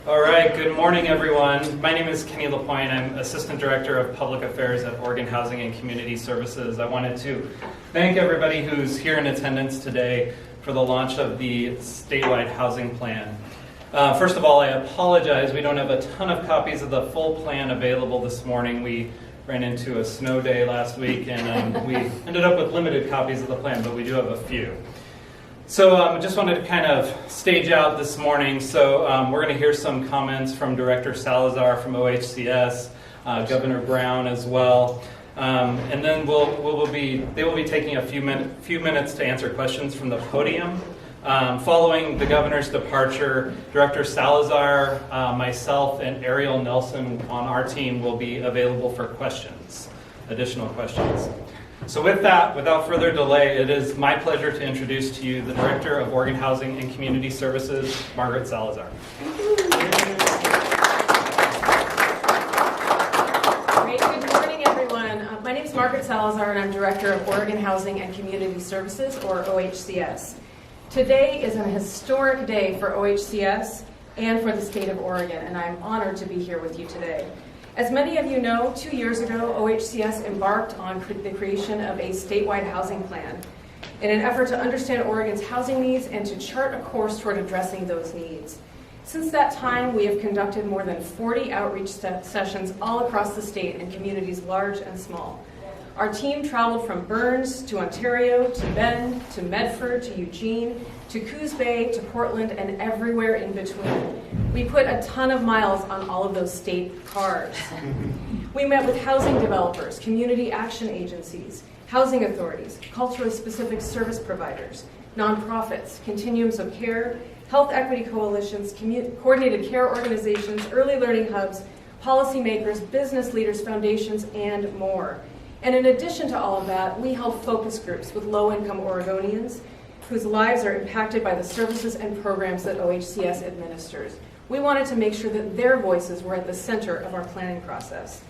All right, good morning, everyone. My name is Kenny LaPointe. I'm Assistant Director of Public Affairs at Oregon Housing and Community Services. I wanted to thank everybody who's here in attendance today for the launch of the statewide housing plan. First of all, I apologize. We don't have a ton of copies of the full plan available this morning. We ran into a snow day last week, and we ended up with limited copies of the plan, but we do have a few. So I just wanted to kind of stage out this morning. So we're going to hear some comments from Director Salazar from OHCS, Governor Brown as well. And then they will be taking a few minutes to answer questions from the podium. Following the governor's departure, Director Salazar, myself, and Ariel Nelson on our team will be available for questions, additional questions. So with that, without further delay, it is my pleasure to introduce to you the Director of Oregon Housing and Community Services, Margaret Salazar. Great. Good morning, everyone. My name is Margaret Salazar, and I'm Director of Oregon Housing and Community Services, or OHCS. Today is a historic day for OHCS and for the state of Oregon, and I'm honored to be here with you today. As many of you know, 2 years ago, OHCS embarked on the creation of a statewide housing plan in an effort to understand Oregon's housing needs and to chart a course toward addressing those needs. Since that time, we have conducted more than 40 outreach sessions all across the state in communities large and small. Our team traveled from Burns to Ontario to Bend to Medford to Eugene to Coos Bay to Portland and everywhere in between. We put a ton of miles on all of those state cars. We met with housing developers, community action agencies, housing authorities, culturally specific service providers, nonprofits, continuums of care, health equity coalitions, coordinated care organizations, early learning hubs, policymakers, business leaders, foundations, and more. And in addition to all of that, we held focus groups with low-income Oregonians whose lives are impacted by the services and programs that OHCS administers. We wanted to make sure that their voices were at the center of our planning process.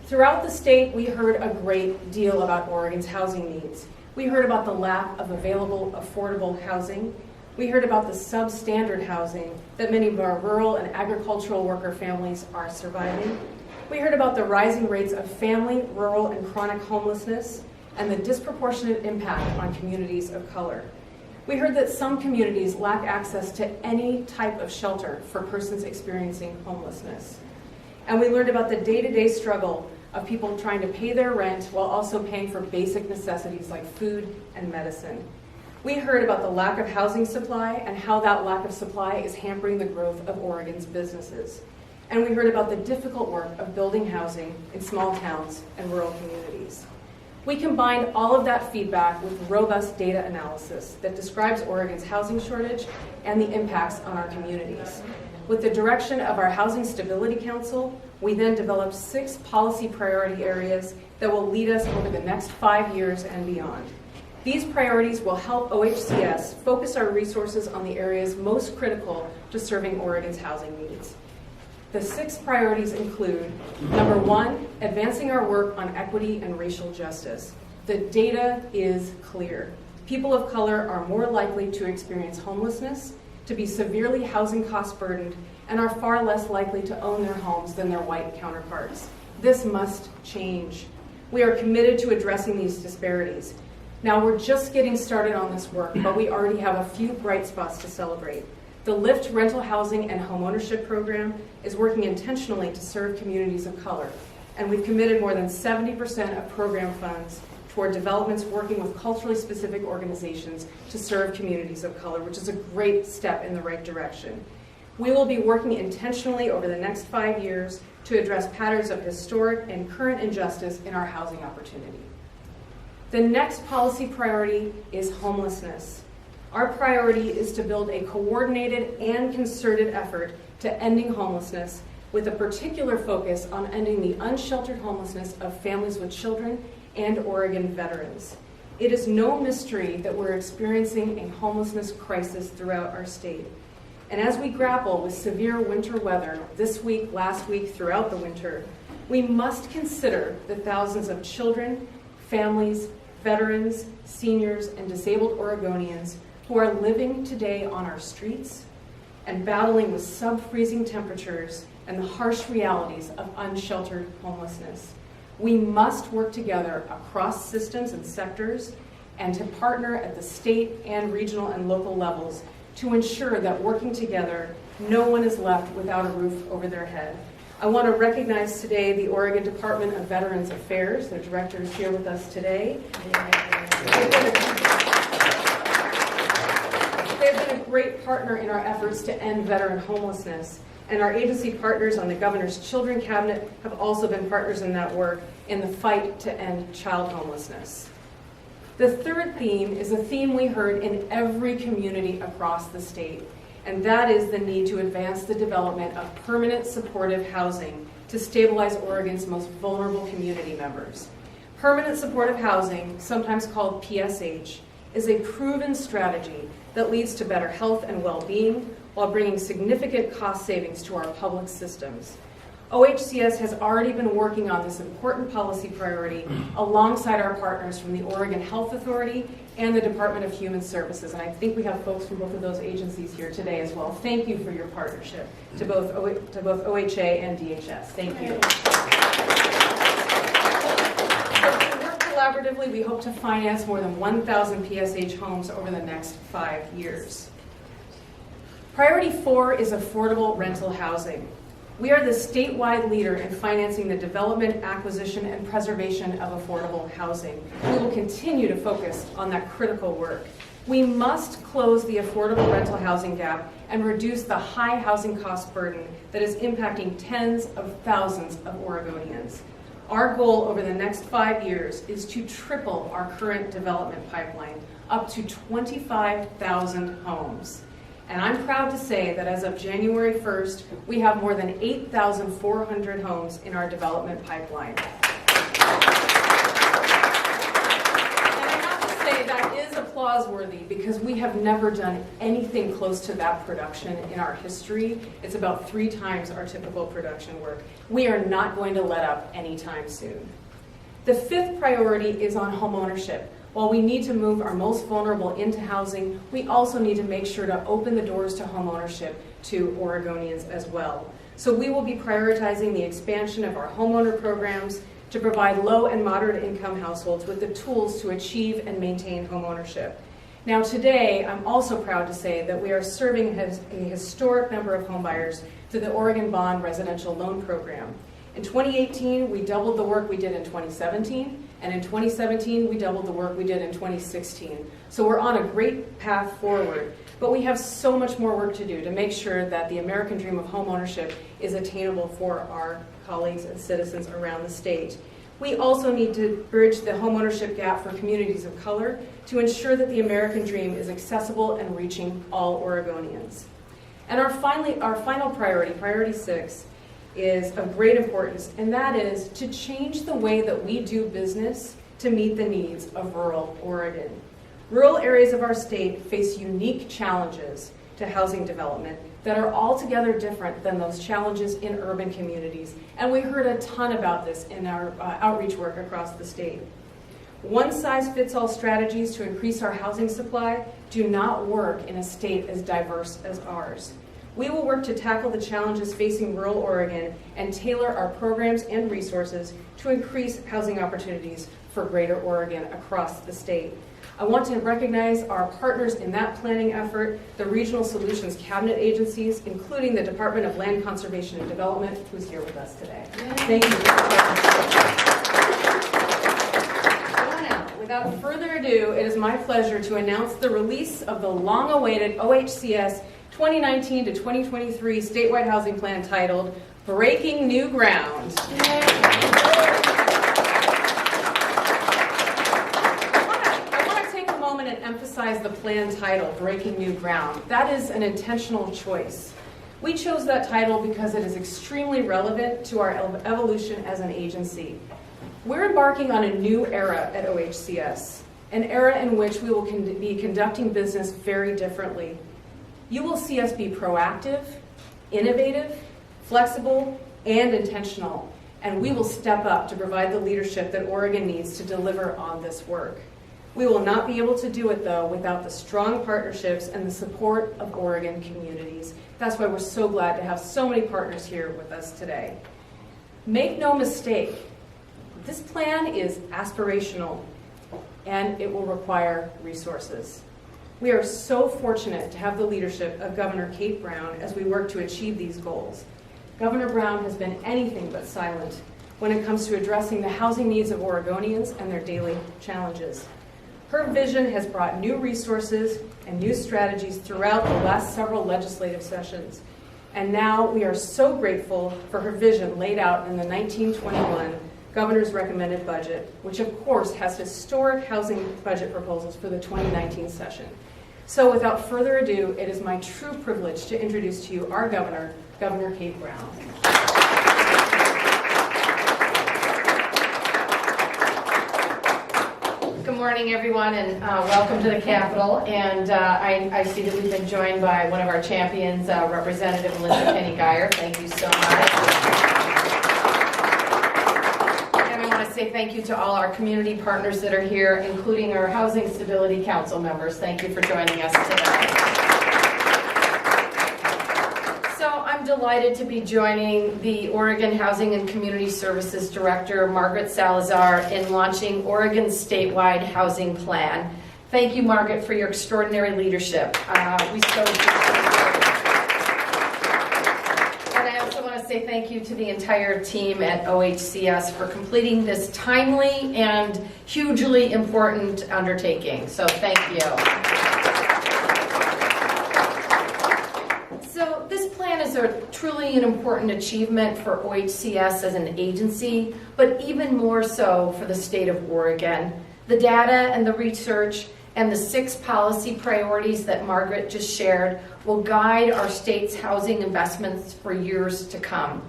Throughout the state, we heard a great deal about Oregon's housing needs. We heard about the lack of available, affordable housing. We heard about the substandard housing that many of our rural and agricultural worker families are surviving. We heard about the rising rates of family, rural, and chronic homelessness and the disproportionate impact on communities of color. We heard that some communities lack access to any type of shelter for persons experiencing homelessness. And we learned about the day-to-day struggle of people trying to pay their rent while also paying for basic necessities like food and medicine. We heard about the lack of housing supply and how that lack of supply is hampering the growth of Oregon's businesses. And we heard about the difficult work of building housing in small towns and rural communities. We combined all of that feedback with robust data analysis that describes Oregon's housing shortage and the impacts on our communities. With the direction of our Housing Stability Council, we then developed 6 policy priority areas that will lead us over the next 5 years and beyond. These priorities will help OHCS focus our resources on the areas most critical to serving Oregon's housing needs. The 6 priorities include, number 1, advancing our work on equity and racial justice. The data is clear. People of color are more likely to experience homelessness, to be severely housing cost burdened, and are far less likely to own their homes than their white counterparts. This must change. We are committed to addressing these disparities. Now, we're just getting started on this work, but we already have a few bright spots to celebrate. The LIFT rental housing and homeownership program is working intentionally to serve communities of color, and we've committed more than 70% of program funds toward developments working with culturally specific organizations to serve communities of color, which is a great step in the right direction. We will be working intentionally over the next 5 years to address patterns of historic and current injustice in our housing opportunity. The next policy priority is homelessness. Our priority is to build a coordinated and concerted effort to ending homelessness with a particular focus on ending the unsheltered homelessness of families with children and Oregon veterans. It is no mystery that we're experiencing a homelessness crisis throughout our state. And as we grapple with severe winter weather this week, last week, throughout the winter, we must consider the thousands of children, families, veterans, seniors, and disabled Oregonians who are living today on our streets, and battling with sub-freezing temperatures and the harsh realities of unsheltered homelessness. We must work together across systems and sectors and to partner at the state and regional and local levels to ensure that working together, no one is left without a roof over their head. I want to recognize today the Oregon Department of Veterans Affairs. Their director is here with us today. They've been a great partner in our efforts to end veteran homelessness. And our agency partners on the Governor's Children Cabinet have also been partners in that work in the fight to end child homelessness. The third theme is a theme we heard in every community across the state, and that is the need to advance the development of permanent supportive housing to stabilize Oregon's most vulnerable community members. Permanent supportive housing, sometimes called PSH, is a proven strategy that leads to better health and well-being while bringing significant cost savings to our public systems. OHCS has already been working on this important policy priority alongside our partners from the Oregon Health Authority and the Department of Human Services. And I think we have folks from both of those agencies here today as well. Thank you for your partnership to both OHA and DHS. Thank you. So to work collaboratively, we hope to finance more than 1,000 PSH homes over the next 5 years. Priority 4 is affordable rental housing. We are the statewide leader in financing the development, acquisition, and preservation of affordable housing. We will continue to focus on that critical work. We must close the affordable rental housing gap and reduce the high housing cost burden that is impacting tens of thousands of Oregonians. Our goal over the next 5 years is to triple our current development pipeline, up to 25,000 homes. And I'm proud to say that as of January 1st, we have more than 8,400 homes in our development pipeline. And I have to say that is applause-worthy because we have never done anything close to that production in our history. It's about 3 times our typical production work. We are not going to let up anytime soon. The 5th priority is on homeownership. While we need to move our most vulnerable into housing, we also need to make sure to open the doors to homeownership to Oregonians as well. So we will be prioritizing the expansion of our homeowner programs to provide low and moderate income households with the tools to achieve and maintain homeownership. Now today, I'm also proud to say that we are serving a historic number of homebuyers through the Oregon Bond Residential Loan Program. In 2018, we doubled the work we did in 2017, and in 2017, we doubled the work we did in 2016. So we're on a great path forward, but we have so much more work to do to make sure that the American dream of homeownership is attainable for our colleagues and citizens around the state. We also need to bridge the homeownership gap for communities of color to ensure that the American dream is accessible and reaching all Oregonians. And our final priority, priority 6, is of great importance, and that is to change the way that we do business to meet the needs of rural Oregon. Rural areas of our state face unique challenges to housing development that are altogether different than those challenges in urban communities, and we heard a ton about this in our outreach work across the state. One-size-fits-all strategies to increase our housing supply do not work in a state as diverse as ours. We will work to tackle the challenges facing rural Oregon and tailor our programs and resources to increase housing opportunities for Greater Oregon across the state. I want to recognize our partners in that planning effort, the Regional Solutions Cabinet agencies, including the Department of Land Conservation and Development, who's here with us today. Thank you. Without further ado, it is my pleasure to announce the release of the long-awaited OHCS 2019 to 2023 statewide housing plan titled Breaking New Ground. I want to take a moment and emphasize the plan title, Breaking New Ground. That is an intentional choice. We chose that title because it is extremely relevant to our evolution as an agency. We're embarking on a new era at OHCS, an era in which we will be conducting business very differently. You will see us be proactive, innovative, flexible, and intentional, and we will step up to provide the leadership that Oregon needs to deliver on this work. We will not be able to do it, though, without the strong partnerships and the support of Oregon communities. That's why we're so glad to have so many partners here with us today. Make no mistake, this plan is aspirational, and it will require resources. We are so fortunate to have the leadership of Governor Kate Brown as we work to achieve these goals. Governor Brown has been anything but silent when it comes to addressing the housing needs of Oregonians and their daily challenges. Her vision has brought new resources and new strategies throughout the last several legislative sessions. And now we are so grateful for her vision laid out in the 1921 Governor's Recommended Budget, which of course has historic housing budget proposals for the 2019 session. So without further ado, it is my true privilege to introduce to you our governor, Governor Kate Brown. Good morning, everyone, and welcome to the Capitol. And I see that we've been joined by one of our champions, Representative Linda Penny-Geyer. Thank you so much. And I want to say thank you to all our community partners that are here, including our Housing Stability Council members. Thank you for joining us today. So I'm delighted to be joining the Oregon Housing and Community Services Director, Margaret Salazar, in launching Oregon's statewide housing plan. Thank you, Margaret, for your extraordinary leadership. We so appreciate it. And I also want to say thank you to the entire team at OHCS for completing this timely and hugely important undertaking. So thank you. So this plan is truly an important achievement for OHCS as an agency, but even more so for the state of Oregon. The data and the research and the 6 policy priorities that Margaret just shared will guide our state's housing investments for years to come,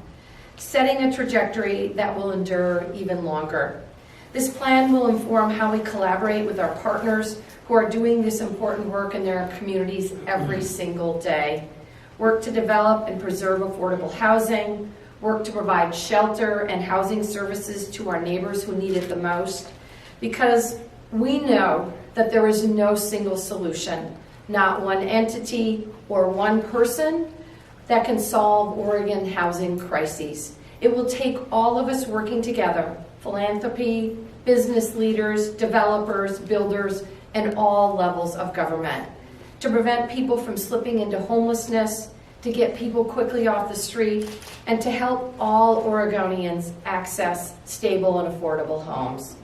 setting a trajectory that will endure even longer. This plan will inform how we collaborate with our partners who are doing this important work in their communities every single day. Work to develop and preserve affordable housing, work to provide shelter and housing services to our neighbors who need it the most, because we know that there is no single solution, not one entity or one person that can solve Oregon housing crises. It will take all of us working together, philanthropy, business leaders, developers, builders, and all levels of government, to prevent people from slipping into homelessness, to get people quickly off the street, and to help all Oregonians access stable and affordable homes.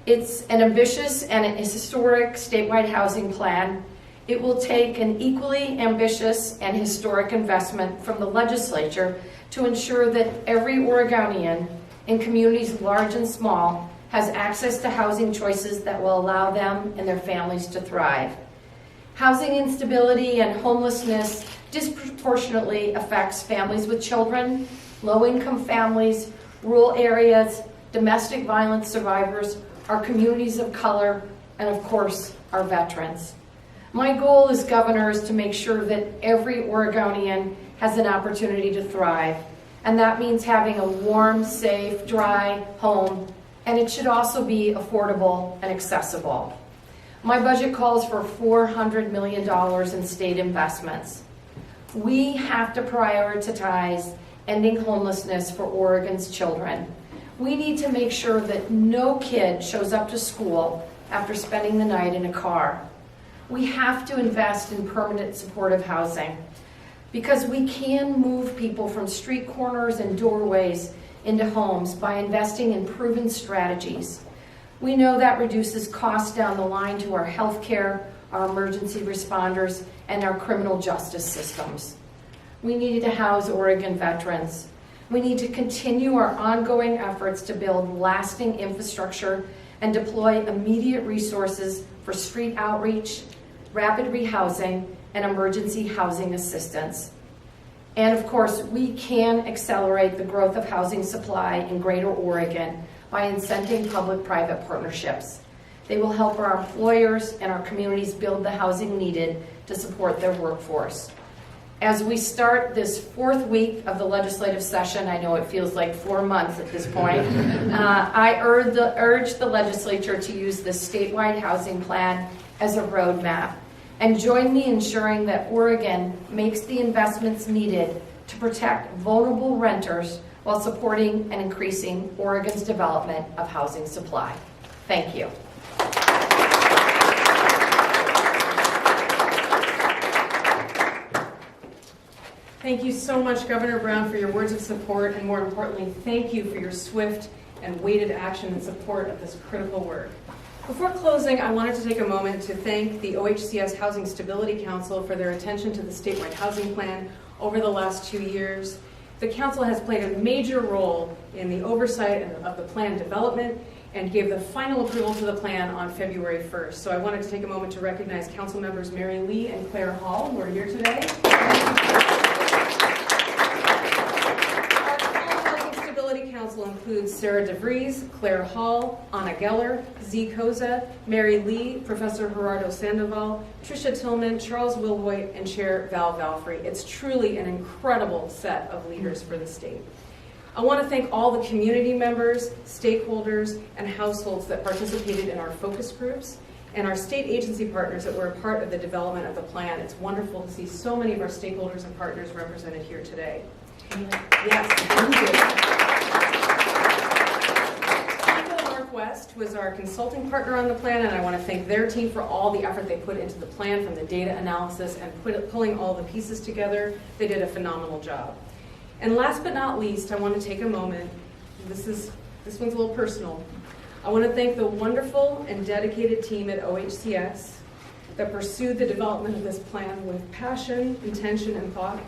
It's an ambitious and an historic statewide housing plan. It will take an equally ambitious and historic investment from the legislature to ensure that every Oregonian in communities large and small has access to housing choices that will allow them and their families to thrive. Housing instability and homelessness disproportionately affects families with children, low-income families, rural areas, domestic violence survivors, our communities of color, and of course, our veterans. My goal as governor is to make sure that every Oregonian has an opportunity to thrive, and that means having a warm, safe, dry home, and it should also be affordable and accessible. My budget calls for $400 million in state investments. We have to prioritize ending homelessness for Oregon's children. We need to make sure that no kid shows up to school after spending the night in a car. We have to invest in permanent supportive housing because we can move people from street corners and doorways into homes by investing in proven strategies. We know that reduces costs down the line to our healthcare, our emergency responders, and our criminal justice systems. We need to house Oregon veterans. We need to continue our ongoing efforts to build lasting infrastructure and deploy immediate resources for street outreach, rapid rehousing, and emergency housing assistance. And of course, we can accelerate the growth of housing supply in Greater Oregon by incenting public-private partnerships. They will help our employers and our communities build the housing needed to support their workforce. As we start this fourth week of the legislative session, I know it feels like 4 months at this point, I urge the legislature to use the statewide housing plan as a roadmap and join me in ensuring that Oregon makes the investments needed to protect vulnerable renters while supporting and increasing Oregon's development of housing supply. Thank you. Thank you so much, Governor Brown, for your words of support, and more importantly, thank you for your swift and weighted action in support of this critical work. Before closing, I wanted to take a moment to thank the OHCS Housing Stability Council for their attention to the statewide housing plan over the last 2 years. The council has played a major role in the oversight of the plan development and gave the final approval to the plan on February 1st. So I wanted to take a moment to recognize council members Mary Lee and Claire Hall, who are here today. Council includes Sarah DeVries, Claire Hall, Anna Geller, Z. Koza, Mary Lee, Professor Gerardo Sandoval, Tricia Tillman, Charles Wilhoit, and Chair Val Valfrey. It's truly an incredible set of leaders for the state. I want to thank all the community members, stakeholders, and households that participated in our focus groups, and our state agency partners that were a part of the development of the plan. It's wonderful to see so many of our stakeholders and partners represented here today. Yes, thank you. Northwest was our consulting partner on the plan, and I want to thank their team for all the effort they put into the plan, from the data analysis and pulling all the pieces together. They did a phenomenal job. And last but not least, I want to take a moment. This one's a little personal. I want to thank the wonderful and dedicated team at OHCS that pursued the development of this plan with passion, intention, and thought.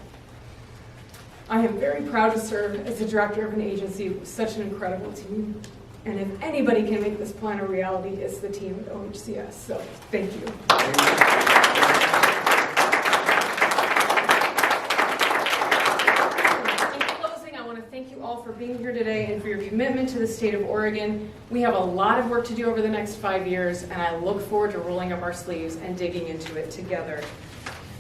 I am very proud to serve as the director of an agency with such an incredible team. And if anybody can make this plan a reality, it's the team at OHCS. So thank you. In closing, I want to thank you all for being here today and for your commitment to the state of Oregon. We have a lot of work to do over the next 5 years, and I look forward to rolling up our sleeves and digging into it together.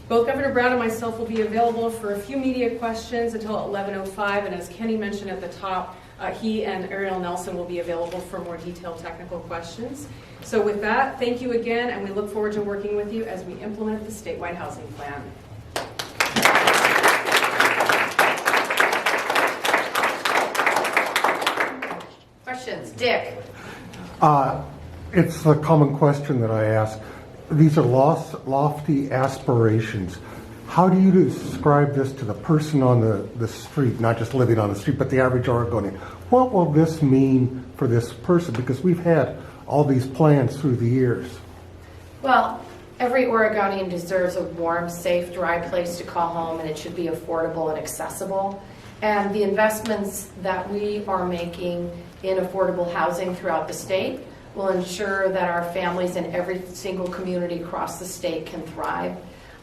Both Governor Brown and myself will be available for a few media questions until 11:05, and as Kenny mentioned at the top, he and Ariel Nelson will be available for more detailed technical questions. So with that, thank you again, and we look forward to working with you as we implement the statewide housing plan. Questions? Dick? It's a common question that I ask. These are lofty aspirations. How do you describe this to the person on the street, not just living on the street, but the average Oregonian? What will this mean for this person? Because we've had all these plans through the years. Well, every Oregonian deserves a warm, safe, dry place to call home, and it should be affordable and accessible. And the investments that we are making in affordable housing throughout the state will ensure that our families in every single community across the state can thrive.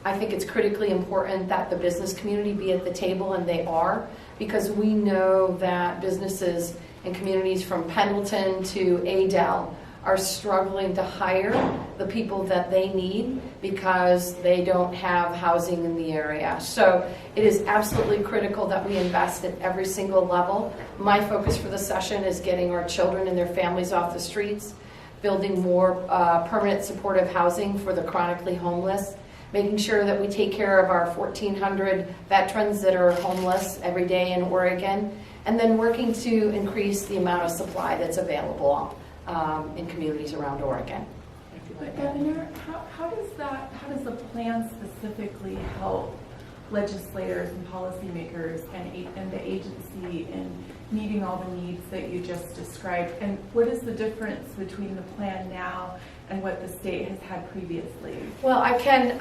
I think it's critically important that the business community be at the table, and they are, because we know that businesses and communities from Pendleton to Adel are struggling to hire the people that they need because they don't have housing in the area. So it is absolutely critical that we invest at every single level. My focus for the session is getting our children and their families off the streets, building more permanent supportive housing for the chronically homeless, making sure that we take care of our 1,400 veterans that are homeless every day in Oregon, and then working to increase the amount of supply that's available in communities around Oregon. Governor, how does the plan specifically help legislators and policymakers and the agency in meeting all the needs that you just described? And what is the difference between the plan now and what the state has had previously? Well, I can,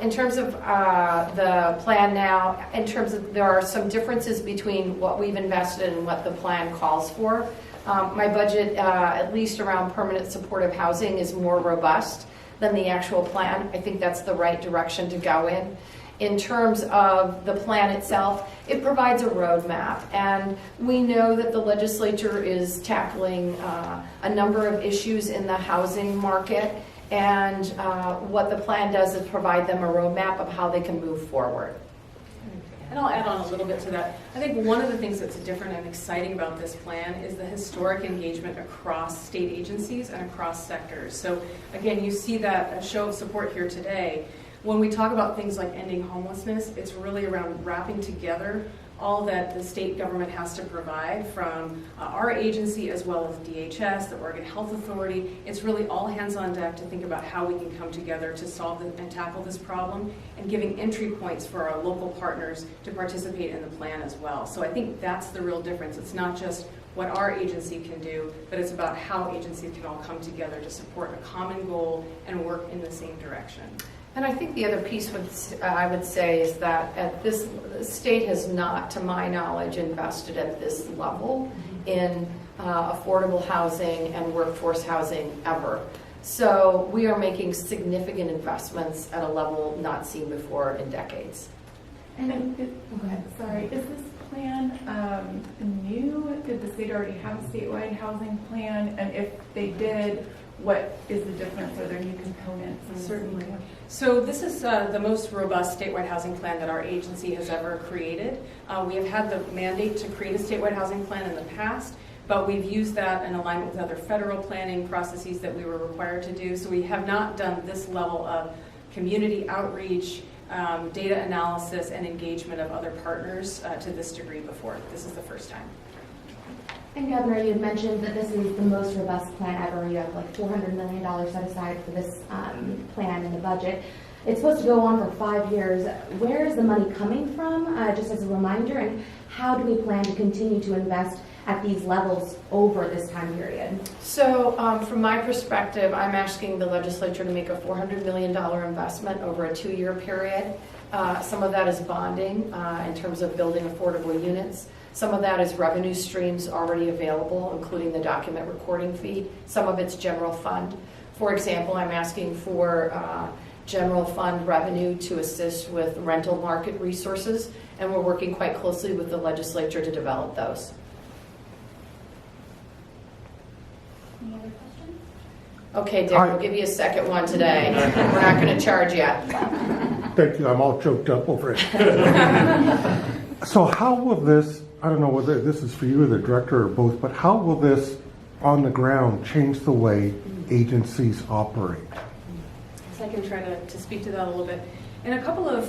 in terms of the plan now, in terms of there are some differences between what we've invested and what the plan calls for. My budget, at least around permanent supportive housing, is more robust than the actual plan. I think that's the right direction to go in. In terms of the plan itself, it provides a roadmap, and we know that the legislature is tackling a number of issues in the housing market, and what the plan does is provide them a roadmap of how they can move forward. And I'll add on a little bit to that. I think one of the things that's different and exciting about this plan is the historic engagement across state agencies and across sectors. So again, you see that show of support here today. When we talk about things like ending homelessness, it's really around wrapping together all that the state government has to provide from our agency as well as DHS, the Oregon Health Authority. It's really all hands on deck to think about how we can come together to solve and tackle this problem, and giving entry points for our local partners to participate in the plan as well. So I think that's the real difference. It's not just what our agency can do, but it's about how agencies can all come together to support a common goal and work in the same direction. And I think the other piece I would say is that the state has not, to my knowledge, invested at this level in affordable housing and workforce housing ever. So we are making significant investments at a level not seen before in decades. And Go ahead. sorry, is this plan new? Did the state already have a statewide housing plan? And if they did, what is the difference? Are there new components? Certainly. So this is the most robust statewide housing plan that our agency has ever created. We have had the mandate to create a statewide housing plan in the past, but we've used that in alignment with other federal planning processes that we were required to do. So we have not done this level of community outreach, data analysis, and engagement of other partners to this degree before. This is the first time. And Governor, you had mentioned that this is the most robust plan ever. You have like $400 million set aside for this plan in the budget. It's supposed to go on for 5 years. Where is the money coming from, just as a reminder, and how do we plan to continue to invest at these levels over this time period? So from my perspective, I'm asking the legislature to make a $400 million investment over a 2-year period. Some of that is bonding in terms of building affordable units. Some of that is revenue streams already available, including the document recording fee. Some of it's general fund. For example, I'm asking for general fund revenue to assist with rental market resources, and we're working quite closely with the legislature to develop those. Any other questions? Okay, Dick, we'll give you a second one today. We're not going to charge you. Thank you, I'm all choked up over it. So how will this, I don't know whether this is for you or the director or both, but how will this on the ground change the way agencies operate? So I can try to speak to that a little bit. In a couple of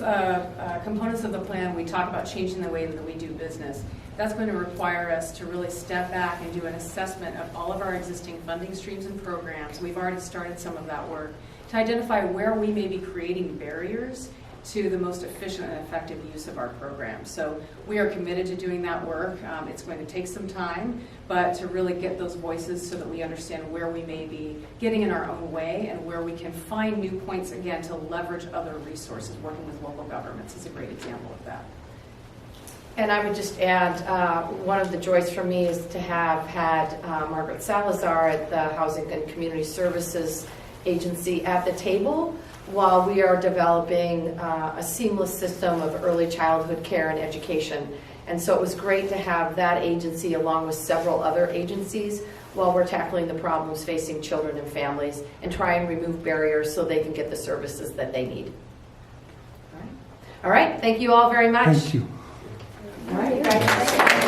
components of the plan, we talk about changing the way that we do business. That's going to require us to really step back and do an assessment of all of our existing funding streams and programs. We've already started some of that work to identify where we may be creating barriers to the most efficient and effective use of our program. So we are committed to doing that work. It's going to take some time, but to really get those voices so that we understand where we may be getting in our own way and where we can find new points, again, to leverage other resources. Working with local governments is a great example of that. And I would just add, one of the joys for me is to have had Margaret Salazar at the Housing and Community Services Agency at the table while we are developing a seamless system of early childhood care and education. And so it was great to have that agency along with several other agencies while we're tackling the problems facing children and families and try and remove barriers so they can get the services that they need. All right, thank you all very much. Thank you. All right, congratulations.